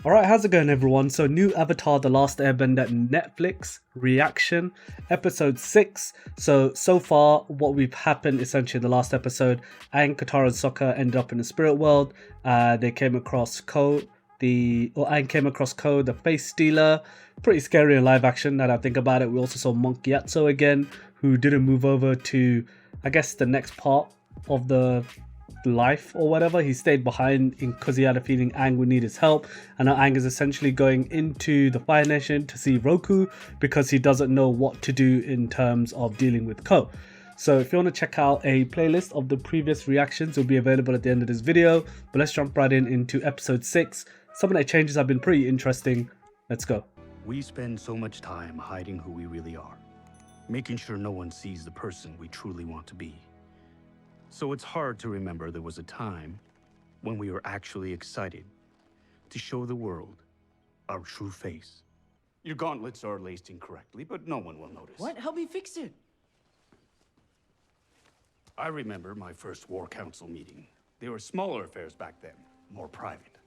Alright, how's it going everyone? So new Avatar The Last Airbender Netflix reaction, episode 6. So far what we've happened essentially in the last episode, Aang, Katara and Sokka ended up in the spirit world. They came across Aang came across Ko, the face stealer. Pretty scary in live action now that I think about it. We also saw Monk Gyatso again, who didn't move over to, I guess, the next part of the life or whatever. He stayed behind because he had a feeling Aang would need his help, and now Aang is essentially going into the Fire Nation to see Roku because he doesn't know what to do in terms of dealing with Ko. So if you want to check out a playlist of the previous reactions, it will be available at the end of this video. But let's jump right into episode 6. Some of the changes have been pretty interesting. Let's go. We spend so much time hiding who we really are, making sure no one sees the person we truly want to be. So it's hard to remember there was a time when we were actually excited to show the world our true face. Your gauntlets are laced incorrectly, but no one will notice. What? Help me fix it. I remember my first War Council meeting. They were smaller affairs back then, more private.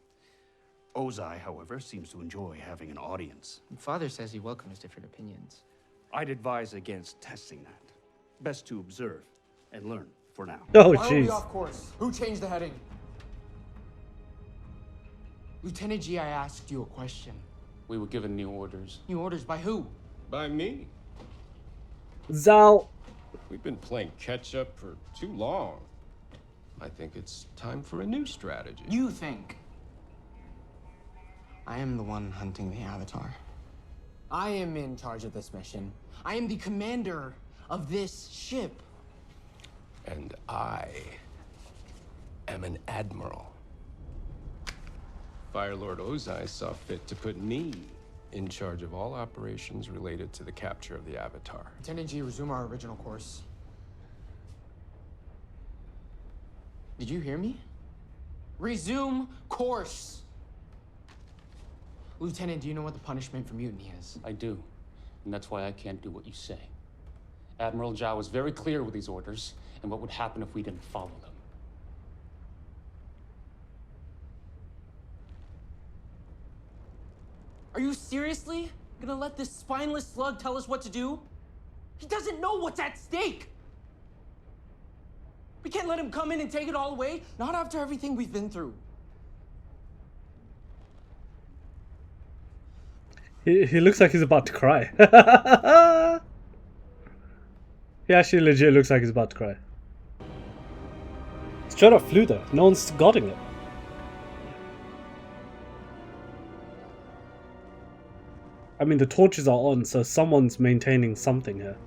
Ozai, however, seems to enjoy having an audience. Father says he welcomes different opinions. I'd advise against testing that. Best to observe and learn for now. Oh Why are we jeez. off course? Who changed the heading? Lieutenant G, I asked you a question. We were given new orders. New orders by who? By me. Zhao. We've been playing catch up for too long. I think it's time for a new strategy. You think. I am the one hunting the Avatar. I am in charge of this mission. I am the commander of this ship. And I am an admiral. Fire Lord Ozai saw fit to put me in charge of all operations related to the capture of the Avatar. Lieutenant G, resume our original course. Did you hear me? Resume course! Lieutenant, do you know what the punishment for mutiny is? I do, and that's why I can't do what you say. Admiral Zhao was very clear with these orders and what would happen if we didn't follow them. Are you seriously gonna let this spineless slug tell us what to do? He doesn't know what's at stake! We can't let him come in and take it all away, not after everything we've been through. He looks like he's about to cry. He actually legit looks like he's about to cry. Straight up flew there. No one's guarding it. I mean, the torches are on, so someone's maintaining something here.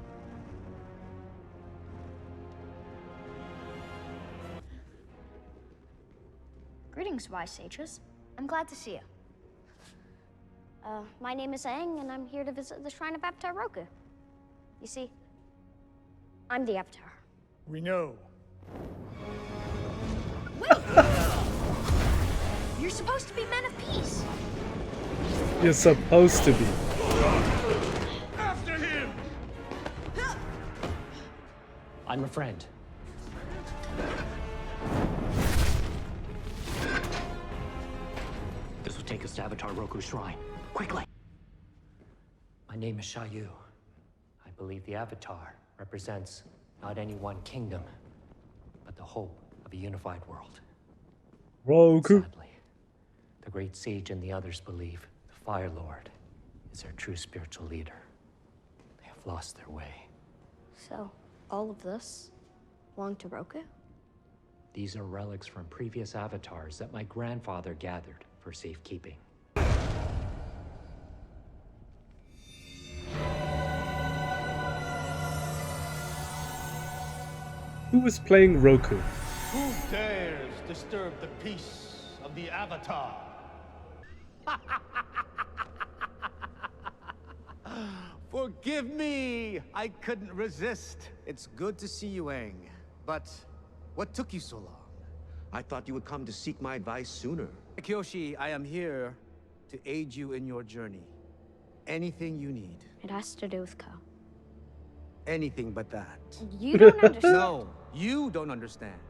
Greetings, wise sages. I'm glad to see you. My name is Aang, and I'm here to visit the Shrine of Avatar Roku. You see, I'm the Avatar. We know. Wait! You're supposed to be men of peace. You're supposed to be. After him! I'm a friend. This will take us to Avatar Roku's shrine. Quickly! My name is Shayu. I believe the Avatar represents not any one kingdom, but the whole of a unified world. Roku. Sadly, the great sage and the others believe the Fire Lord is their true spiritual leader. They have lost their way. So, all of this belonged to Roku? These are relics from previous avatars that my grandfather gathered for safekeeping. Who was playing Roku? Who dares disturb the peace of the Avatar? Forgive me! I couldn't resist. It's good to see you, Aang. But what took you so long? I thought you would come to seek my advice sooner. Kyoshi, I am here to aid you in your journey. Anything you need. It has to do with Ko. Anything but that. You don't understand. No, you don't understand.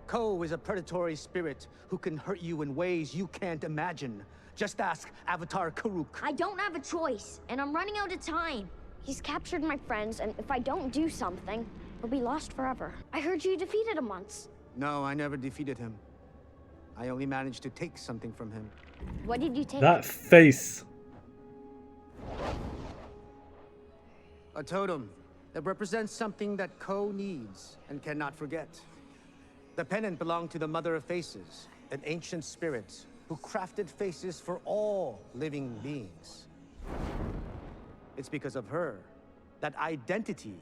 Ko is a predatory spirit who can hurt you in ways you can't imagine. Just ask Avatar Karuk. I don't have a choice, and I'm running out of time. He's captured my friends, and if I don't do something, we'll be lost forever. I heard you defeated him once. No, I never defeated him. I only managed to take something from him. What did you take? That face. A totem that represents something that Ko needs and cannot forget. The pennant belonged to the Mother of Faces, an ancient spirit who crafted faces for all living beings. It's because of her that identity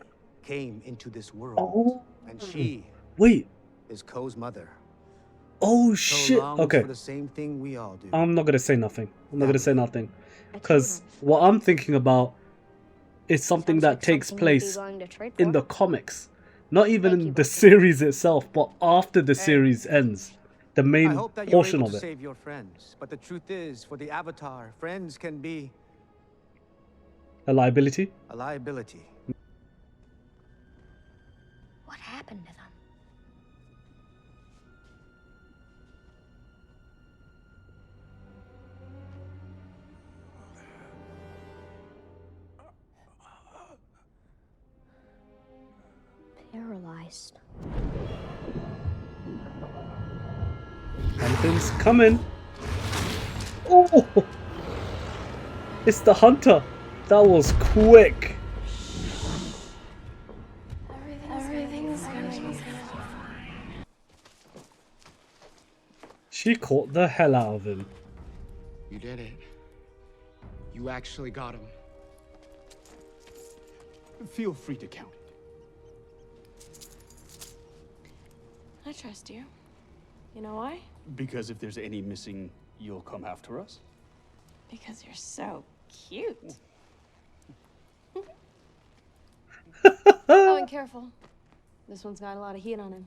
came into this world. Oh. And she Wait. is Ko's mother. Oh Ko shit. longs Okay. for the same thing we all do. I'm not gonna say nothing. Because what I'm thinking about is something that takes place in the comics. Not even in the series itself, but after the series ends. The I main hope that you're portion able of to it. save your friends, but the truth is, for the Avatar, friends can be A liability? a liability. What happened to them? Paralyzed. Something's coming. Oh! It's the hunter. That was quick. Everything's gonna be fine. She caught the hell out of him. You did it. You actually got him. Feel free to count it. I trust you. You know why? Because if there's any missing, you'll come after us? Because you're so cute. Oh, and careful. This one's got a lot of heat on him.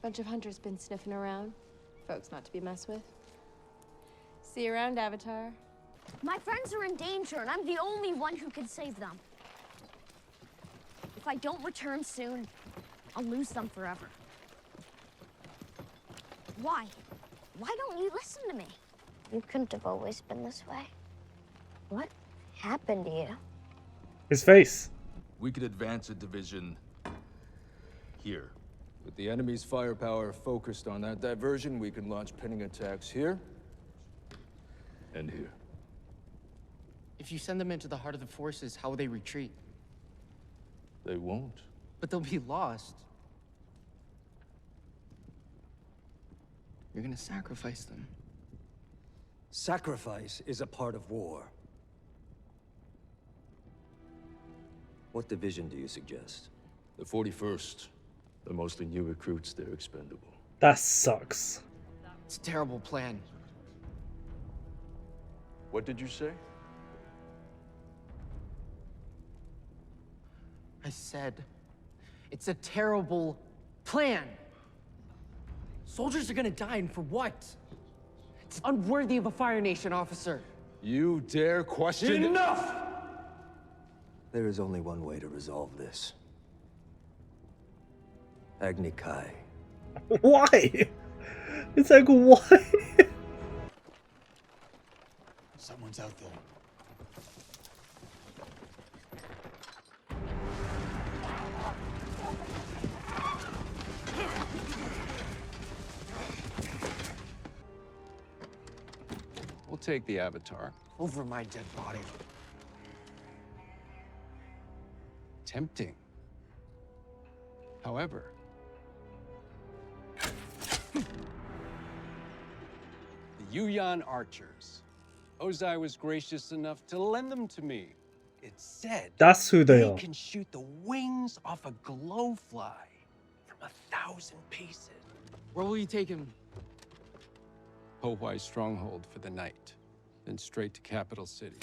Bunch of hunters been sniffing around. Folks not to be messed with. See you around, Avatar. My friends are in danger, and I'm the only one who can save them. If I don't return soon, I'll lose them forever. Why? Why don't you listen to me? You couldn't have always been this way. What happened to you? His face. We could advance a division here. With the enemy's firepower focused on that diversion, we can launch pinning attacks here and here. If you send them into the heart of the forces, how will they retreat? They won't. But they'll be lost. You're gonna sacrifice them. Sacrifice is a part of war. What division do you suggest? The 41st. They're mostly new recruits, they're expendable. That sucks. It's a terrible plan. What did you say? I said, it's a terrible plan. Soldiers are gonna die, and for what? It's unworthy of a Fire Nation officer. You dare question— Enough! There is only one way to resolve this. Agni Kai. Why? It's like, why? Someone's out there. We'll take the Avatar. Over my dead body. Tempting. However, the Yuyan archers. Ozai was gracious enough to lend them to me. It said That's who they are. can shoot the wings off a glowfly from 1,000 paces. Where will you take him? Howai's stronghold for the night, then straight to Capital City.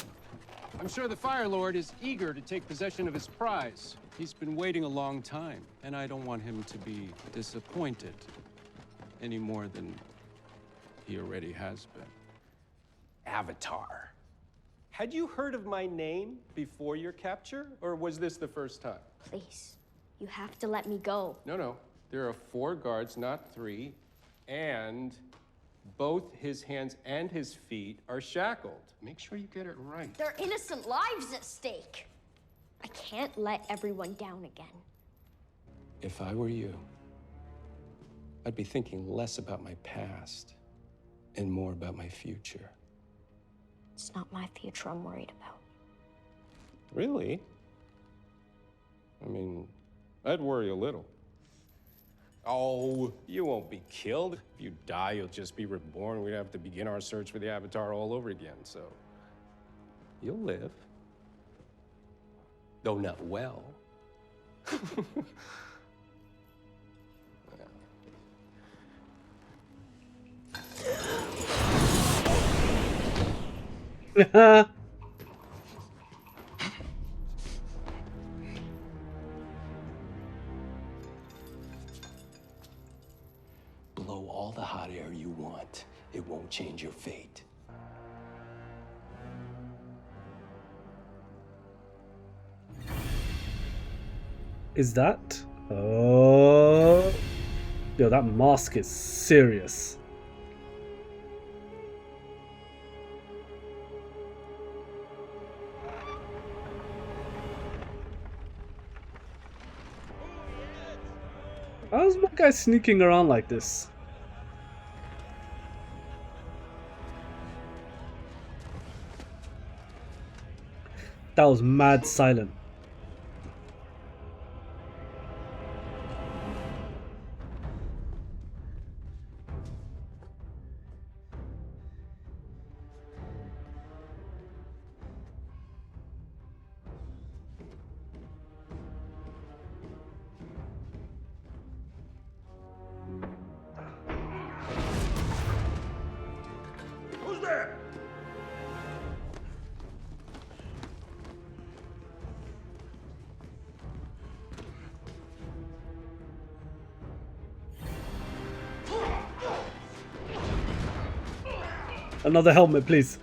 I'm sure the Fire Lord is eager to take possession of his prize. He's been waiting a long time, and I don't want him to be disappointed any more than he already has been. Avatar. Had you heard of my name before your capture, or was this the first time? Please, you have to let me go. No. There are 4 guards, not 3, and Both his hands and his feet are shackled. Make sure you get it right. There are innocent lives at stake. I can't let everyone down again. If I were you, I'd be thinking less about my past and more about my future. It's not my future I'm worried about. Really? I mean, I'd worry a little. Oh, you won't be killed. If you die, you'll just be reborn. We'd have to begin our search for the Avatar all over again, so... You'll live. Though not well. Blow all the hot air you want. It won't change your fate. Is that? Oh. Yo, that mask is serious. How's my guy sneaking around like this? That was mad silent. Who's there? Another helmet, please.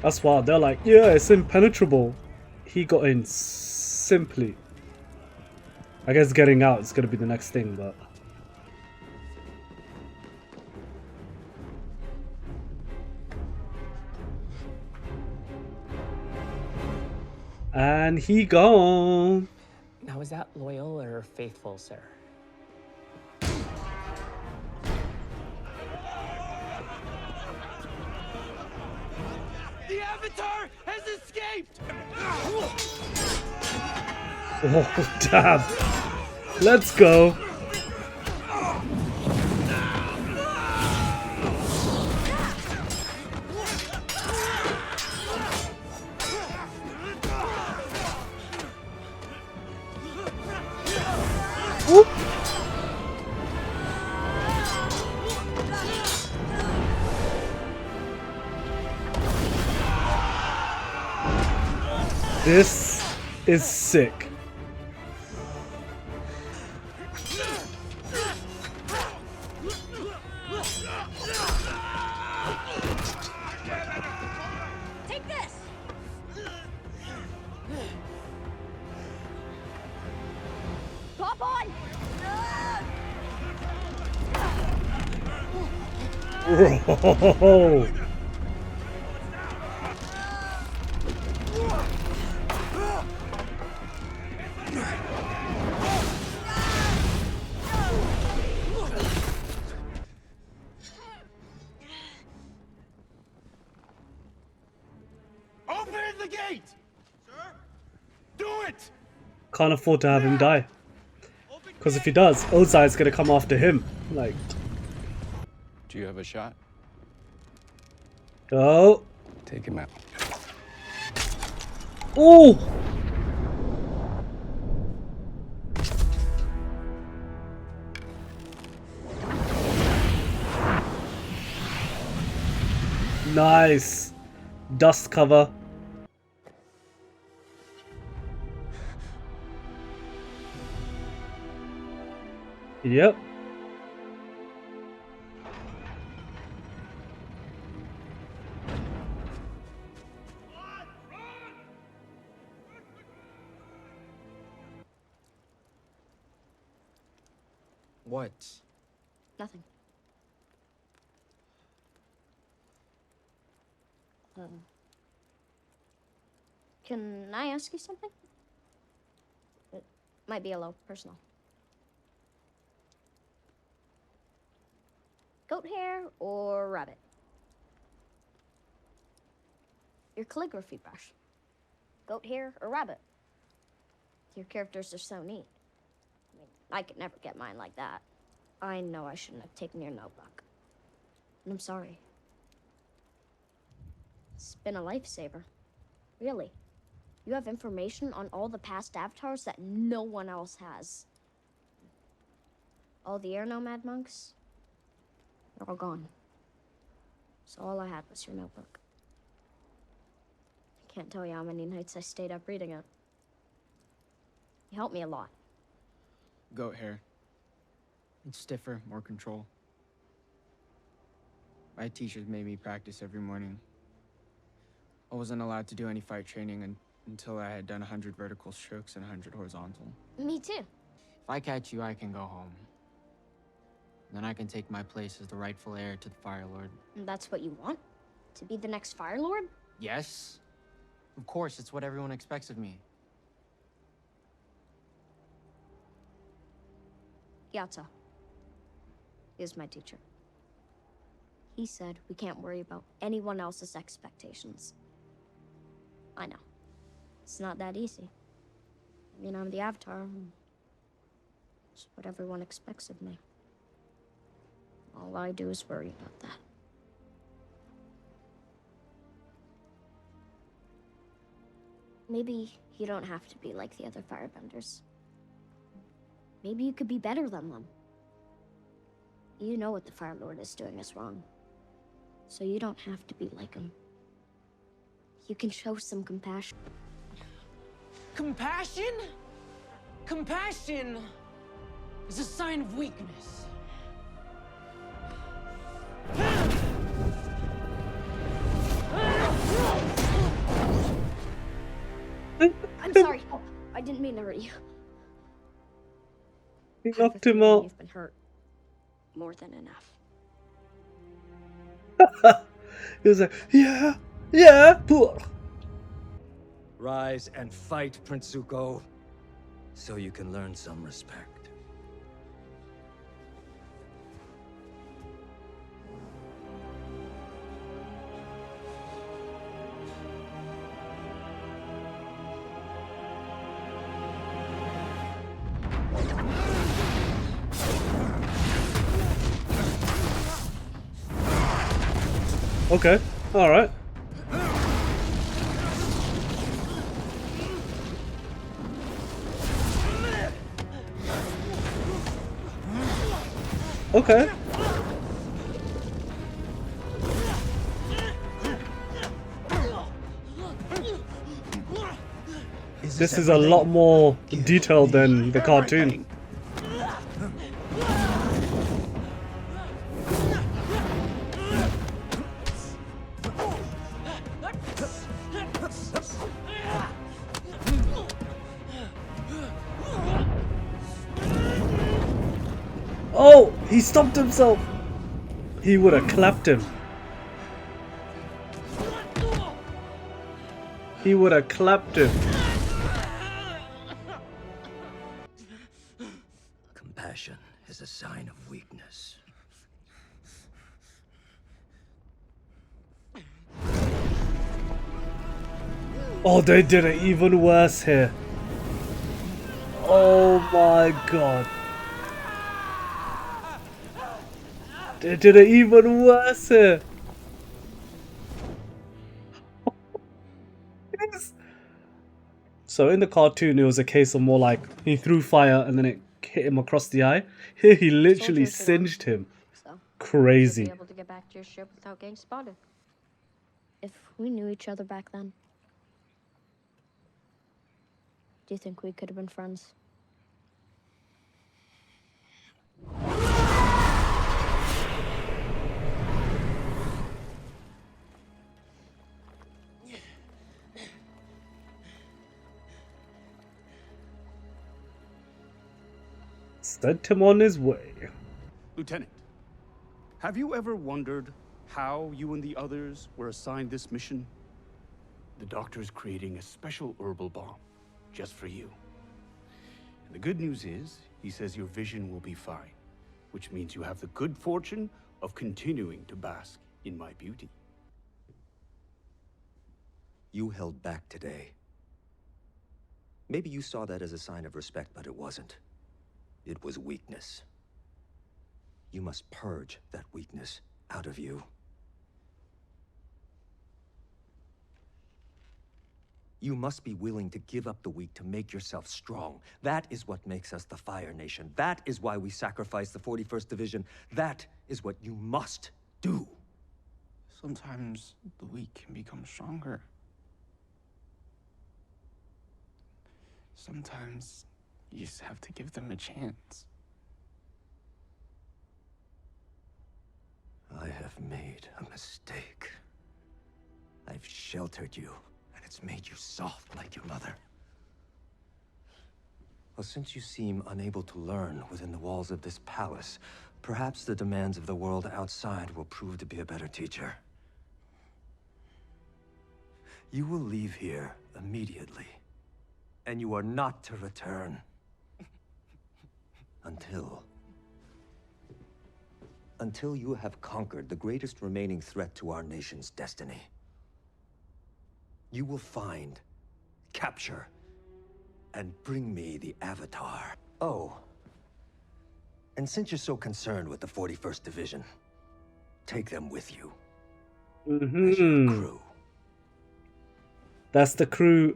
That's wild. They're like, yeah, it's impenetrable. He got in simply. I guess getting out is gonna be the next thing, but... And he gone. Now, is that loyal or faithful, sir? The Avatar has escaped! Oh, damn. Let's go. Whoop. This is sick. Take this! Pop on! Whoa. Open the gate! Sir? Do it! Can't afford to have him die. Because if he does, Ozai is going to come after him. Like... Do you have a shot? Oh. Take him out. Oh. Nice. Dust cover. Yep. What? Nothing. Can I ask you something? It might be a little personal. Goat hair or rabbit? Your calligraphy brush. Goat hair or rabbit? Your characters are so neat. I mean, I could never get mine like that. I know I shouldn't have taken your notebook. And I'm sorry. It's been a lifesaver. Really. You have information on all the past avatars that no one else has. All the air nomad monks, they're all gone. So all I had was your notebook. I can't tell you how many nights I stayed up reading it. You helped me a lot. Goat hair. It's stiffer, more control. My teachers made me practice every morning. I wasn't allowed to do any fight training until I had done 100 vertical strokes and 100 horizontal. Me too. If I catch you, I can go home. Then I can take my place as the rightful heir to the Fire Lord. And that's what you want? To be the next Fire Lord? Yes. Of course, it's what everyone expects of me. Yata. He was my teacher. He said we can't worry about anyone else's expectations. I know. It's not that easy. I mean, I'm the Avatar. It's what everyone expects of me. All I do is worry about that. Maybe you don't have to be like the other firebenders. Maybe you could be better than them. You know what the Fire Lord is doing is wrong. So you don't have to be like him. You can show some compassion. Compassion? Compassion is a sign of weakness. I'm sorry. I didn't mean to hurt you. He knocked him out. You've been hurt more than enough. He was like, yeah, yeah. Rise and fight, Prince Zuko, so you can learn some respect. Okay, alright. Okay. This is a lot more detailed than the cartoon. Oh, he stopped himself. He would have clapped him. He would have clapped him. Compassion is a sign of weakness. Oh, they did it even worse here. Oh my god. They did it even worse here. So in the cartoon, it was a case of more like he threw fire and then it hit him across the eye. Here, he literally singed him. So Crazy. you'll be able to get back to your ship without getting spotted. If we knew each other back then, do you think we could have been friends? Sent him on his way. Lieutenant, have you ever wondered how you and the others were assigned this mission? The doctor is creating a special herbal balm just for you. And the good news is, he says your vision will be fine, which means you have the good fortune of continuing to bask in my beauty. You held back today. Maybe you saw that as a sign of respect, but it wasn't. It was weakness. You must purge that weakness out of you. You must be willing to give up the weak to make yourself strong. That is what makes us the Fire Nation. That is why we sacrifice the 41st Division. That is what you must do. Sometimes the weak can become stronger. Sometimes you just have to give them a chance. I have made a mistake. I've sheltered you, and it's made you soft like your mother. Well, since you seem unable to learn within the walls of this palace, perhaps the demands of the world outside will prove to be a better teacher. You will leave here immediately, and you are not to return until you have conquered the greatest remaining threat to our nation's destiny. You will find, capture, and bring me the Avatar. Oh, and since you're so concerned with the 41st Division, take them with you. As your crew. That's the crew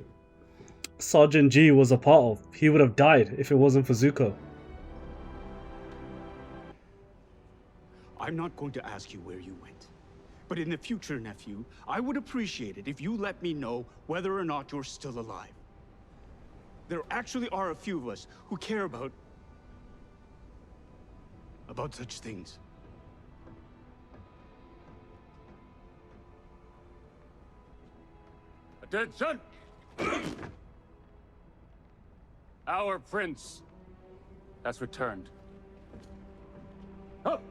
Sergeant G was a part of. He would have died if it wasn't for Zuko. I'm not going to ask you where you went. But in the future, nephew, I would appreciate it if you let me know whether or not you're still alive. There actually are a few of us who care about such things. Attention! Our prince has returned. Up!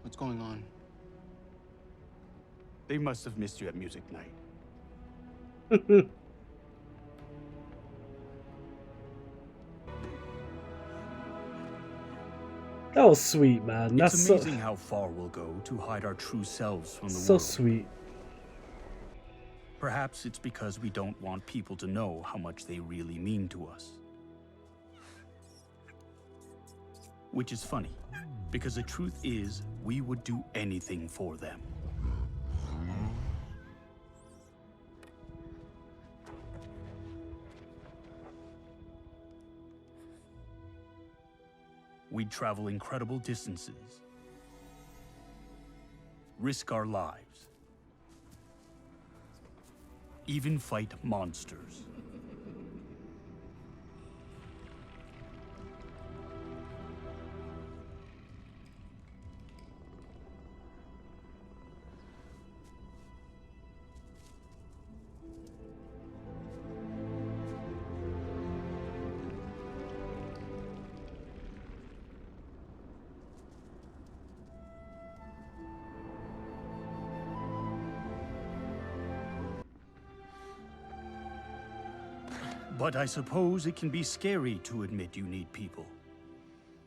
What's going on? They must have missed you at music night. That was sweet, man. That's It's amazing how far we'll go to hide our true selves from the so world. sweet. Perhaps it's because we don't want people to know how much they really mean to us. Which is funny, because the truth is, we would do anything for them. We'd travel incredible distances, risk our lives, even fight monsters. But I suppose it can be scary to admit you need people.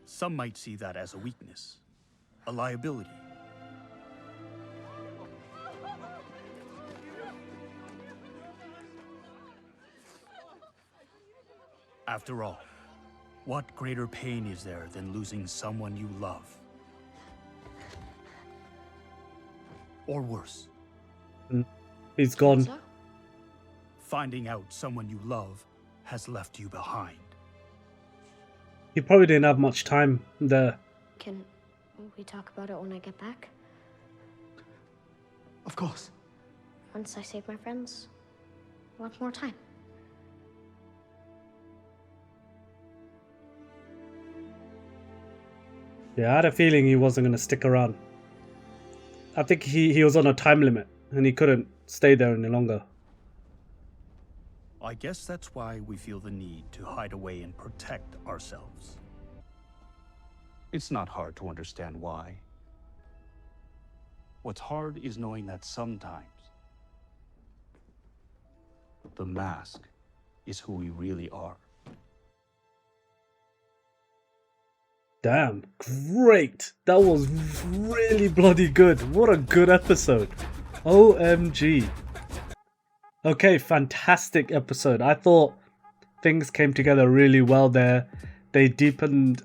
Some might see that as a weakness, a liability. After all, what greater pain is there than losing someone you love? Or worse. He's gone. Finding out someone you love has left you behind. He probably didn't have much time there. Can we talk about it when I get back? Of course. Once I save my friends, we'll have more time. Yeah, I had a feeling he wasn't going to stick around. I think he was on a time limit and he couldn't stay there any longer. I guess that's why we feel the need to hide away and protect ourselves. It's not hard to understand why. What's hard is knowing that sometimes the mask is who we really are. Damn, great. That was really bloody good. What a good episode. OMG. Okay, fantastic episode. I thought things came together really well there. They deepened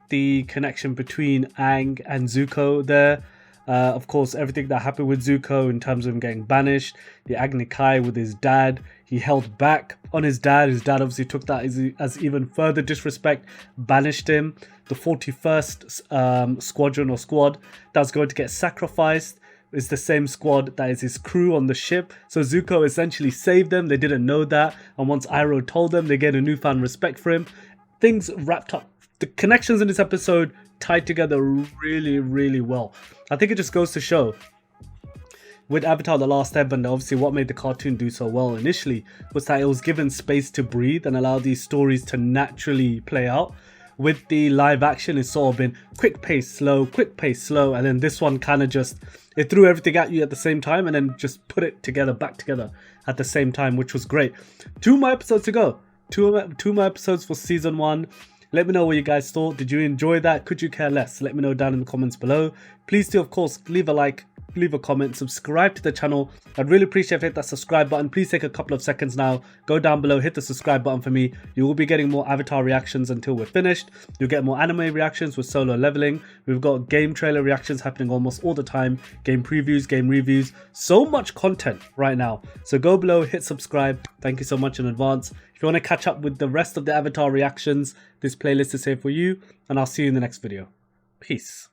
the connection between Aang and Zuko there. Of course, everything that happened with Zuko in terms of him getting banished, the Agni Kai with his dad, he held back on his dad. His dad obviously took that as even further disrespect, banished him. The 41st squadron or squad that's going to get sacrificed is the same squad that is his crew on the ship. So Zuko essentially saved them. They didn't know that. And once Iroh told them, they get a newfound respect for him. Things wrapped up. The connections in this episode tied together really, really well. I think it just goes to show with Avatar The Last Airbender, obviously what made the cartoon do so well initially was that it was given space to breathe and allow these stories to naturally play out. With the live action, it's sort of been quick pace, slow, and then this one kind of just, it threw everything at you at the same time and then just put it together, back together at the same time, which was great. 2 more episodes to go. Two more episodes for season 1. Let me know what you guys thought. Did you enjoy that? Could you care less? Let me know down in the comments below. Please do, of course, leave a like, leave a comment, subscribe to the channel. I'd really appreciate if you hit that subscribe button. Please take a couple of seconds now. Go down below, hit the subscribe button for me. You will be getting more Avatar reactions until we're finished. You'll get more anime reactions with Solo Leveling. We've got game trailer reactions happening almost all the time. Game previews, game reviews. So much content right now. So go below, hit subscribe. Thank you so much in advance. If you want to catch up with the rest of the Avatar reactions, this playlist is here for you. And I'll see you in the next video. Peace.